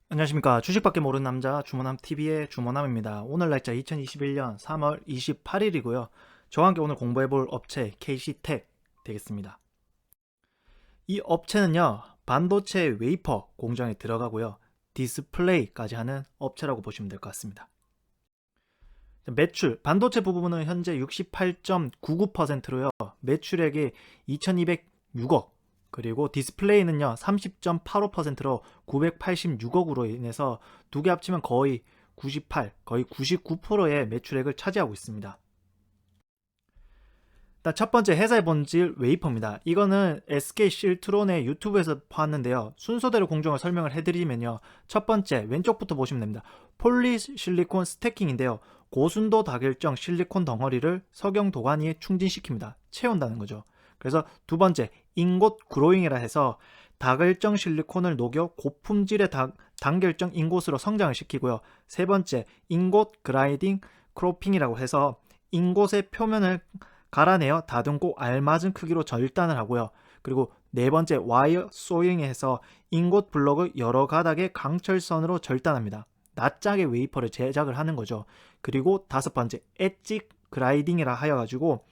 안녕하십니까. 주식밖에 모르는 남자 주모남TV의 주모남입니다. 오늘 날짜 2021년 3월 28일이고요. 저와 함께 오늘 공부해볼 업체 KC텍 되겠습니다. 이 업체는요, 반도체 웨이퍼 공정에 들어가고요, 디스플레이까지 하는 업체라고 보시면 될 것 같습니다. 매출, 반도체 부분은 현재 68.99%로요, 매출액이 2206억, 그리고 디스플레이는요 30.85%로 986억으로 인해서 두 개 합치면 거의 98, 거의 99%의 매출액을 차지하고 있습니다. 일단 첫 번째 회사의 본질 웨이퍼입니다. 이거는 SK 실트론의 유튜브에서 봤는데요. 순서대로 공정을 설명을 해드리면요. 첫 번째 왼쪽부터 보시면 됩니다. 폴리실리콘 스태킹인데요. 고순도 다결정 실리콘 덩어리를 석영 도가니에 충진시킵니다. 채운다는 거죠. 그래서 두 번째 인곳 그로잉이라 해서 다결정 실리콘을 녹여 고품질의 단결정 인곳으로 성장을 시키고요. 세 번째 인곳 그라이딩 크로핑이라고 해서 인곳의 표면을 갈아내어 다듬고 알맞은 크기로 절단을 하고요. 그리고 네 번째 와이어 소잉에 해서 인곳 블록을 여러 가닥의 강철선으로 절단합니다. 낱짝의 웨이퍼를 제작을 하는 거죠. 그리고 다섯 번째 엣지 그라이딩이라 하여 가지고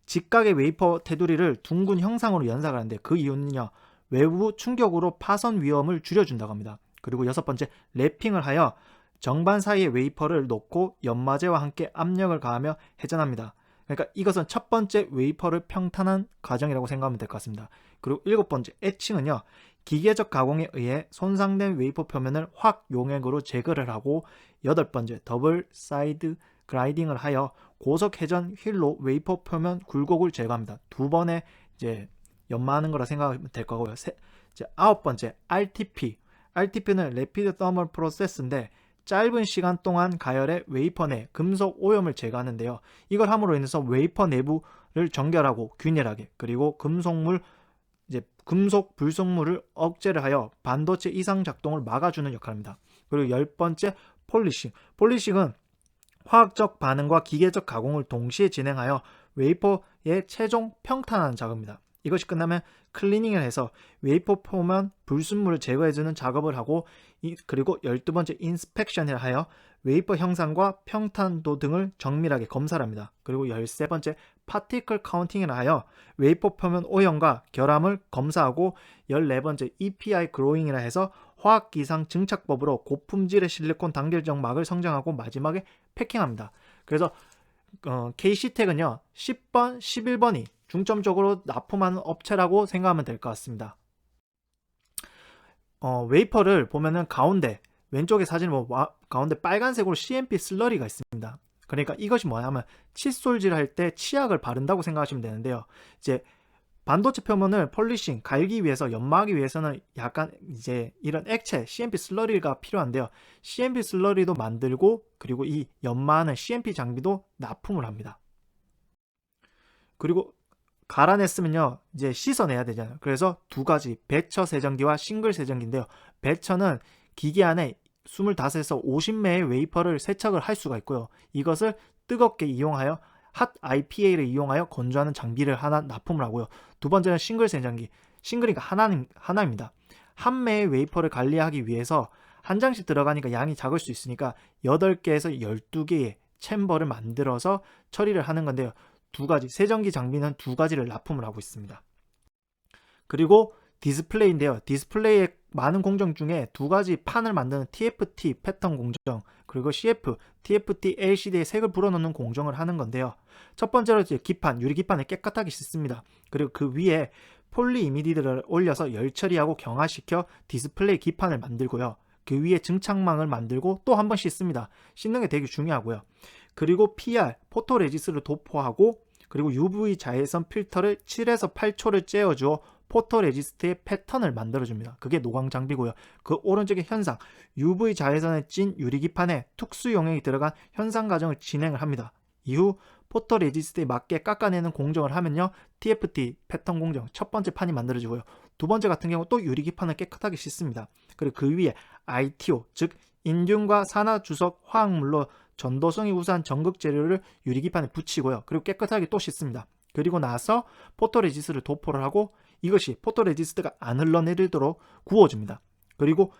직각의 웨이퍼 테두리를 둥근 형상으로 연상을 하는데 그 이유는요, 외부 충격으로 파손 위험을 줄여준다고 합니다. 그리고 여섯 번째 랩핑을 하여 정반 사이에 웨이퍼를 놓고 연마제와 함께 압력을 가하며 회전합니다. 그러니까 이것은 첫 번째 웨이퍼를 평탄한 과정이라고 생각하면 될 것 같습니다. 그리고 일곱 번째 에칭은요, 기계적 가공에 의해 손상된 웨이퍼 표면을 확 용액으로 제거를 하고, 여덟 번째 더블 사이드 그라이딩을 하여 고속 회전 휠로 웨이퍼 표면 굴곡을 제거합니다. 두 번에 이제 연마하는 거라 생각하면 될 거고요. 아홉 번째 RTP는 Rapid Thermal Process인데 짧은 시간 동안 가열의 웨이퍼 내 금속 오염을 제거하는데요. 이걸 함으로 인해서 웨이퍼 내부를 정결하고 균일하게, 그리고 금속 불속물을 억제를 하여 반도체 이상 작동을 막아주는 역할입니다. 그리고 열 번째 폴리싱은 화학적 반응과 기계적 가공을 동시에 진행하여 웨이퍼의 최종 평탄화하는 작업입니다. 이것이 끝나면 클리닝을 해서 웨이퍼 표면 불순물을 제거해주는 작업을 하고, 그리고 12번째 인스펙션을 하여 웨이퍼 형상과 평탄도 등을 정밀하게 검사를 합니다. 그리고 13번째 파티클 카운팅을 하여 웨이퍼 표면 오염과 결함을 검사하고, 14번째 EPI 그로잉이라 해서 화학기상 증착법으로 고품질의 실리콘 단결정 막을 성장하고 마지막에 패킹합니다. 그래서 KC텍은요 10번, 11번이 중점적으로 납품하는 업체라고 생각하면 될 것 같습니다. 웨이퍼를 보면은 가운데 왼쪽에 사진을 보면 가운데 빨간색으로 CMP 슬러리가 있습니다. 그러니까 이것이 뭐냐면 칫솔질 할 때 치약을 바른다고 생각하시면 되는데요. 이제 반도체 표면을 폴리싱, 갈기 위해서, 연마하기 위해서는 약간 이제 이런 액체, CMP 슬러리가 필요한데요. CMP 슬러리도 만들고, 그리고 이 연마하는 CMP 장비도 납품을 합니다. 그리고 갈아냈으면요, 이제 씻어내야 되잖아요. 그래서 두 가지, 배처 세정기와 싱글 세정기인데요. 배처는 기계 안에 25에서 50매의 웨이퍼를 세척을 할 수가 있고요. 이것을 뜨겁게 이용하여 핫 IPA를 이용하여 건조하는 장비를 하나 납품을 하고요. 두 번째는 싱글 세정기. 싱글이니까 하나입니다. 한 매의 웨이퍼를 관리하기 위해서 한 장씩 들어가니까 양이 작을 수 있으니까 8개에서 12개의 챔버를 만들어서 처리를 하는 건데요. 두 가지, 세정기 장비는 두 가지를 납품을 하고 있습니다. 그리고 디스플레이인데요. 디스플레이의 많은 공정 중에 두 가지 판을 만드는 TFT 패턴 공정, 그리고 CF, TFT LCD에 색을 불어넣는 공정을 하는 건데요. 첫 번째로 이제 기판, 유리기판을 깨끗하게 씻습니다. 그리고 그 위에 폴리이미디드를 올려서 열 처리하고 경화시켜 디스플레이 기판을 만들고요. 그 위에 증착망을 만들고 또 한 번 씻습니다. 씻는 게 되게 중요하고요. 그리고 PR, 포토레지스를 도포하고, 그리고 UV 자외선 필터를 7에서 8초를 쬐어주어 포토레지스트의 패턴을 만들어줍니다. 그게 노광 장비고요. 그 오른쪽에 현상, UV 자외선에 찐 유리기판에 특수 용액이 들어간 현상 과정을 진행을 합니다. 이후 포토레지스트에 맞게 깎아내는 공정을 하면요, TFT 패턴 공정 첫 번째 판이 만들어지고요. 두 번째 같은 경우 또 유리기판을 깨끗하게 씻습니다. 그리고 그 위에 ITO, 즉 인듐과 산화주석 화학물로 전도성이 우수한 전극 재료를 유리기판에 붙이고요. 그리고 깨끗하게 또 씻습니다. 그리고 나서 포토레지스트를 도포를 하고, 이것이 포토레지스트가 안 흘러내리도록 구워줍니다. 그리고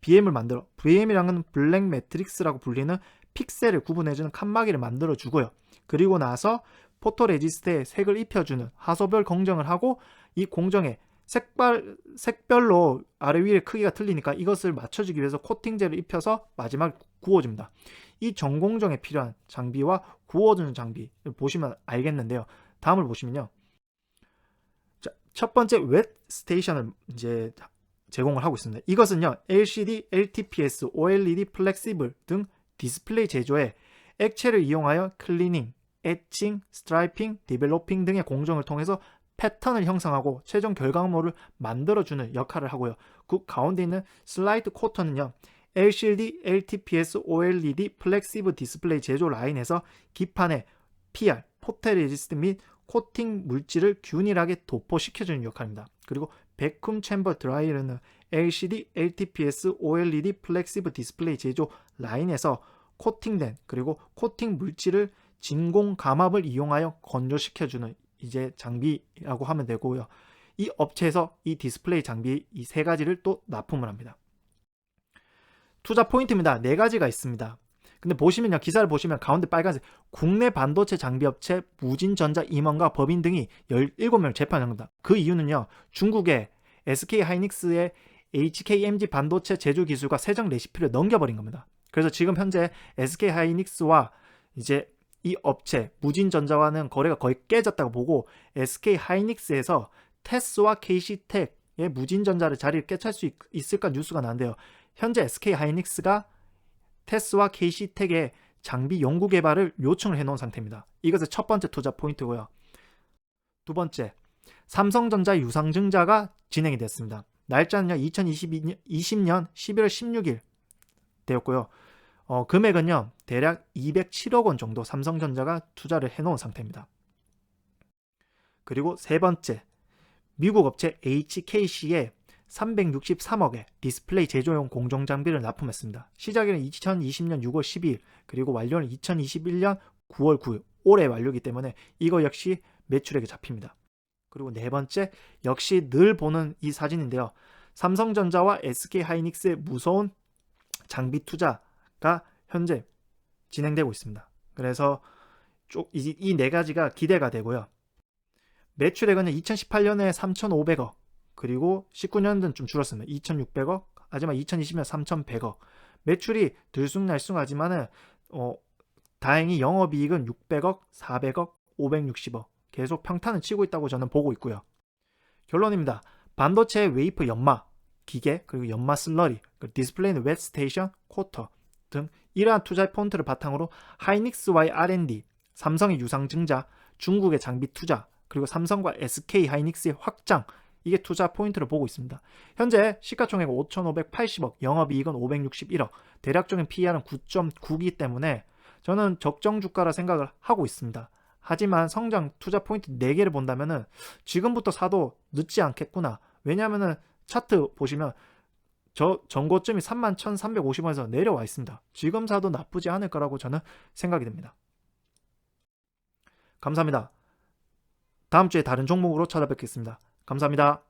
BM을 만들어, BM이랑은 블랙 매트릭스라고 불리는 픽셀을 구분해주는 칸막이를 만들어 주고요. 그리고 나서 포토레지스트에 색을 입혀주는 하소별 공정을 하고, 이 공정에 색별로 아래 위에 크기가 틀리니까 이것을 맞춰주기 위해서 코팅제를 입혀서 마지막에 구워줍니다. 이 전공정에 필요한 장비와 구워주는 장비를 보시면 알겠는데요. 다음을 보시면요. 자, 첫 번째 웻 스테이션을 이제 제공을 하고 있습니다. 이것은요, LCD, LTPS, OLED, 플렉시블 등 디스플레이 제조에 액체를 이용하여 클리닝, 에칭, 스트라이핑, 디벨로핑 등의 공정을 통해서 패턴을 형성하고 최종 결과물을 만들어주는 역할을 하고요. 그 가운데 있는 슬라이드 코터는요, LCD, LTPS, OLED, 플렉시블 디스플레이 제조 라인에서 기판에 PR, 포토레지스트 및 코팅 물질을 균일하게 도포시켜주는 역할입니다. 그리고 베쿰 챔버 드라이어는 LCD, LTPS, OLED, 플렉시블 디스플레이 제조 라인에서 코팅된 그리고 코팅 물질을 진공 감압을 이용하여 건조시켜주는 이제 장비라고 하면 되고요. 이 업체에서 이 디스플레이 장비 이 세 가지를 또 납품을 합니다. 투자 포인트입니다. 네 가지가 있습니다. 근데 보시면요, 기사를 보시면 가운데 빨간색 국내 반도체 장비 업체 무진전자 임원과 법인 등이 17명 재판합니다. 그 이유는요, 중국의 SK 하이닉스의 HKMG 반도체 제조 기술과 세정 레시피를 넘겨버린 겁니다. 그래서 지금 현재 SK 하이닉스와 이제 이 업체 무진전자와는 거래가 거의 깨졌다고 보고, SK 하이닉스에서 테스와 KC텍의 무진전자를 자리를 깨찰 수 있을까 뉴스가 나는데요. 현재 SK 하이닉스가 테스와 KC텍의 장비 연구 개발을 요청을 해놓은 상태입니다. 이것은 첫 번째 투자 포인트고요. 두 번째, 삼성전자 유상증자가 진행이 됐습니다. 날짜는요 2020년 11월 16일 되었고요. 금액은요 대략 207억 원 정도 삼성전자가 투자를 해놓은 상태입니다. 그리고 세 번째, 미국 업체 HKC에 363억의 디스플레이 제조용 공정 장비를 납품했습니다. 시작일은 2020년 6월 12일, 그리고 완료는 2021년 9월 9일, 올해 완료이기 때문에 이거 역시 매출액에 잡힙니다. 그리고 네 번째, 역시 늘 보는 이 사진인데요. 삼성전자와 SK하이닉스의 무서운 장비 투자가 현재 진행되고 있습니다. 그래서 이 네 가지가 기대가 되고요. 매출액은 2018년에 3,500억, 그리고 19년은 좀 줄었습니다. 2,600억, 하지만 2020년 3,100억. 매출이 들쑥날쑥하지만은 다행히 영업이익은 600억, 400억, 560억 계속 평탄을 치고 있다고 저는 보고 있고요. 결론입니다. 반도체 웨이프 연마, 기계, 그리고 연마 슬러리, 디스플레이는 웻 스테이션, 쿼터 등 이러한 투자 포인트를 바탕으로 하이닉스와의 R&D, 삼성의 유상증자, 중국의 장비 투자, 그리고 삼성과 SK 하이닉스의 확장, 이게 투자 포인트를 보고 있습니다. 현재 시가총액 5,580억, 영업이익은 561억, 대략적인 PER은 9.9기 때문에 저는 적정 주가라 생각을 하고 있습니다. 하지만 성장 투자 포인트 4개를 본다면은 지금부터 사도 늦지 않겠구나. 왜냐하면은 차트 보시면 저 전고점이 31,350원에서 내려와 있습니다. 지금 사도 나쁘지 않을 거라고 저는 생각이 됩니다. 감사합니다. 다음 주에 다른 종목으로 찾아뵙겠습니다. 감사합니다.